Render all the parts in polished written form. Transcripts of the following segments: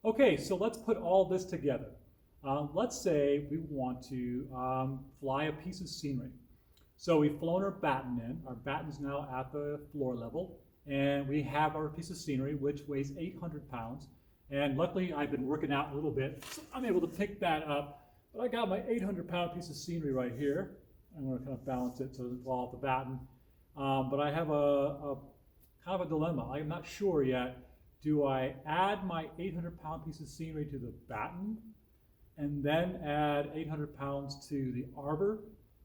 Okay, so let's put all this together. Let's say we want to fly a piece of scenery. So we've flown our batten in. Our batten's now at the floor level, and we have our piece of scenery, which weighs 800 pounds. And luckily, I've been working out a little bit, so I'm able to pick that up. But I got my 800-pound piece of scenery right here. I'm going to kind of balance it so it fall off the batten. But I have a kind of a dilemma. I'm not sure yet. Do I add my 800-pound piece of scenery to the batten and then add 800 pounds to the arbor?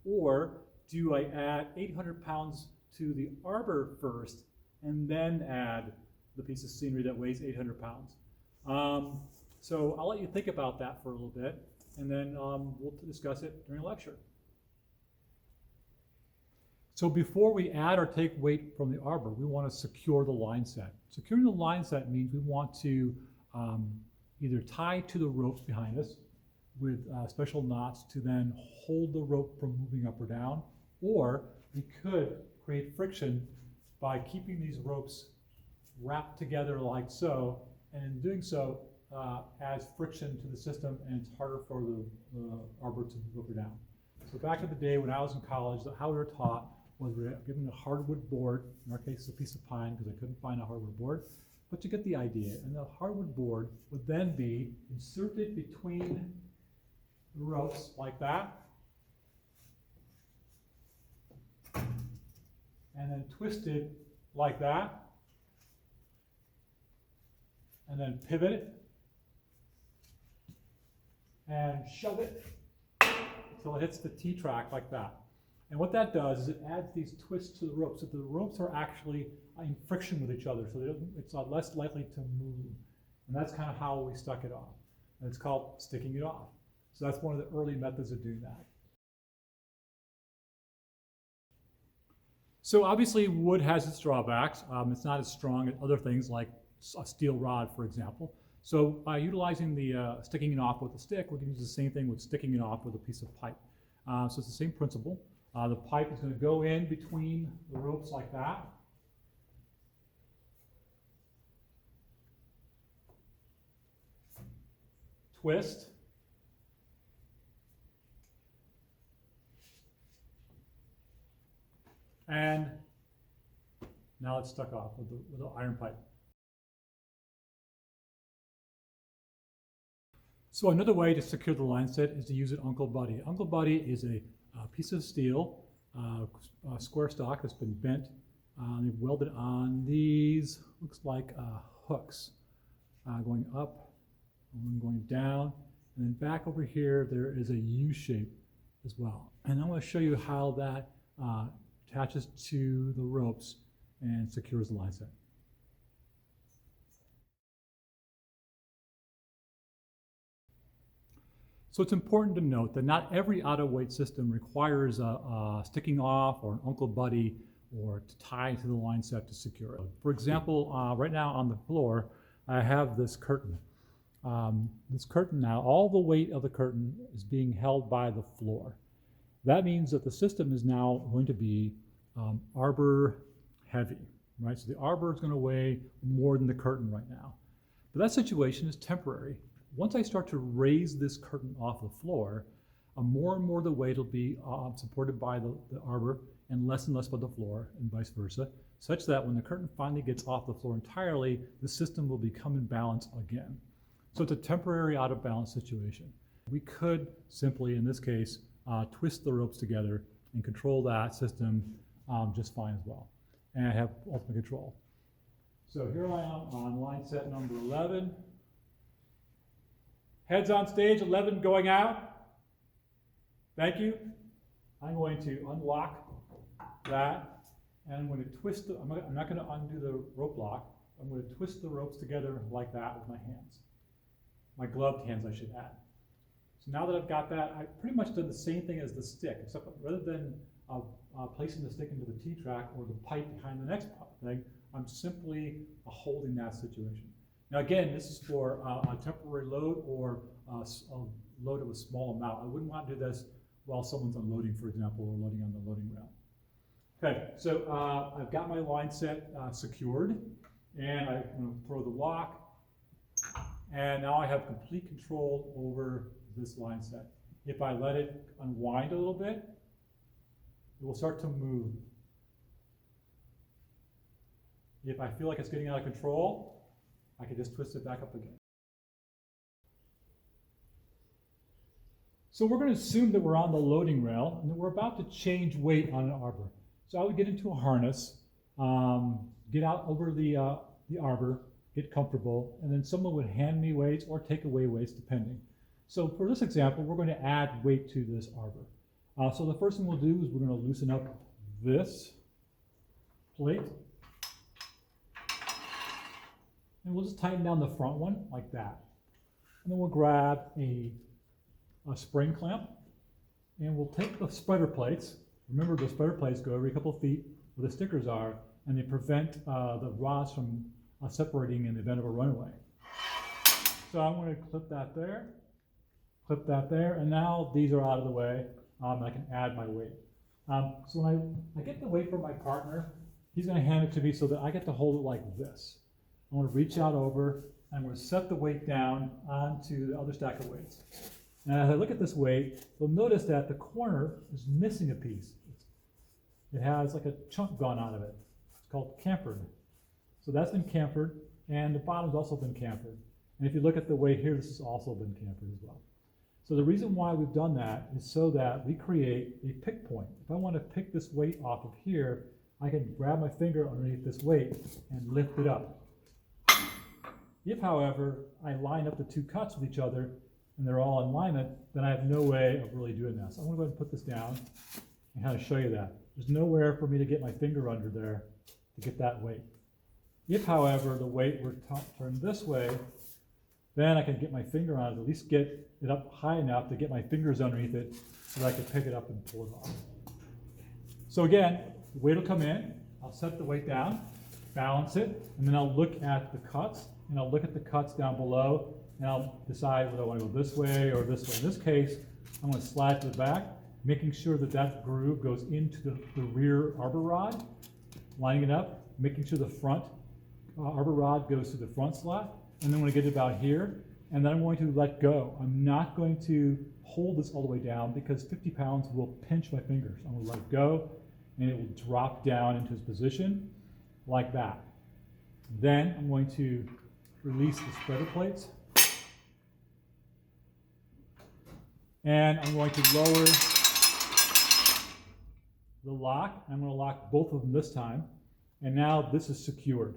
Or do I add 800 pounds to the arbor first and then add the piece of scenery that weighs 800 pounds? So I'll let you think about that for a little bit, and then we'll discuss it during lecture. So before we add or take weight from the arbor, we want to secure the line set. Securing the line set means we want to either tie to the ropes behind us with special knots to then hold the rope from moving up or down, or we could create friction by keeping these ropes wrapped together like so, and in doing so adds friction to the system, and it's harder for the arbor to move up or down. So back in the day when I was in college, how we were taught was we were given a hardwood board, in our case a piece of pine because I couldn't find a hardwood board, but you get the idea. And the hardwood board would then be inserted between the ropes like that, and then twisted like that, and then pivot it, and shove it until it hits the T-track like that. And what that does is it adds these twists to the ropes, so the ropes are actually in friction with each other, so it's less likely to move. And that's kind of how we stuck it off. And it's called sticking it off. So that's one of the early methods of doing that. So obviously wood has its drawbacks. It's not as strong as other things like a steel rod, for example. So by utilizing the sticking it off with a stick, we can use the same thing with sticking it off with a piece of pipe. So it's the same principle. The pipe is going to go in between the ropes like that. Twist. And now it's stuck off with the iron pipe. So another way to secure the line set is to use an Uncle Buddy. Uncle Buddy is a piece of steel, square stock that's been bent. They've welded on these, looks like hooks, going up and going down. And then back over here, there is a U shape as well. And I'm going to show you how that attaches to the ropes and secures the line set. So it's important to note that not every out-of-weight system requires a sticking off or an Uncle Buddy or to tie to the line set to secure it. For example, right now on the floor, I have this curtain. This curtain now, all the weight of the curtain is being held by the floor. That means that the system is now going to be arbor heavy, right? So the arbor is going to weigh more than the curtain right now. But that situation is temporary. Once I start to raise this curtain off the floor, more and more of the weight will be supported by the arbor and less by the floor, and vice versa, such that when the curtain finally gets off the floor entirely, the system will become in balance again. So it's a temporary out of balance situation. We could simply, in this case, twist the ropes together and control that system just fine as well, and have ultimate control. So here I am on line set number 11. Heads on stage, 11 going out. Thank you. I'm going to unlock that, and I'm going to twist I'm not going to undo the rope lock. I'm going to twist the ropes together like that with my hands. My gloved hands, I should add. So now that I've got that, I pretty much done the same thing as the stick, except rather than placing the stick into the T-track or the pipe behind the next thing, I'm simply holding that situation. Now again, this is for a temporary load or a load of a small amount. I wouldn't want to do this while someone's unloading, for example, or loading on the loading rail. Okay, so I've got my line set secured, and I'm going to throw the lock, And now I have complete control over this line set. If I let it unwind a little bit, it will start to move. If I feel like it's getting out of control, I can just twist it back up again. So we're going to assume that we're on the loading rail and that we're about to change weight on an arbor. So I would get into a harness, get out over the arbor, get comfortable, and then someone would hand me weights or take away weights depending. So for this example, we're going to add weight to this arbor. So the first thing we'll do is we're going to loosen up this plate. And we'll just tighten down the front one like that. And then we'll grab a spring clamp, and we'll take the spreader plates. Remember, the spreader plates go every couple of feet where the stickers are, and they prevent the rods from separating in the event of a runaway. So I'm going to clip that there, and now these are out of the way, and I can add my weight. So when I get the weight from my partner, he's going to hand it to me so that I get to hold it like this. I'm going to reach out over, and I'm going to set the weight down onto the other stack of weights. And as I look at this weight, you'll notice that the corner is missing a piece. It has like a chunk gone out of it. It's called chamfered. So that's been chamfered, and the bottom's also been chamfered. And if you look at the weight here, this has also been chamfered as well. So the reason why we've done that is so that we create a pick point. If I want to pick this weight off of here, I can grab my finger underneath this weight and lift it up. If, however, I line up the two cuts with each other and they're all in alignment, then I have no way of really doing that. So I'm going to go ahead and put this down and kind of show you that. There's nowhere for me to get my finger under there to get that weight. If, however, the weight were turned this way, then I can get my finger on it, at least get it up high enough to get my fingers underneath it so that I can pick it up and pull it off. So again, the weight will come in, I'll set the weight down, balance it, and then I'll look at the cuts, and I'll look at the cuts down below, and I'll decide whether I want to go this way or this way. In this case, I'm going to slide to the back, making sure that that groove goes into the rear arbor rod, lining it up, making sure the front arbor rod goes to the front slot, and then when I get it about here, and then I'm going to let go. I'm not going to hold this all the way down because 50 pounds will pinch my fingers. I'm going to let it go, and it will drop down into its position like that. Then I'm going to release the spreader plates, and I'm going to lower the lock. I'm going to lock both of them this time, and now this is secured.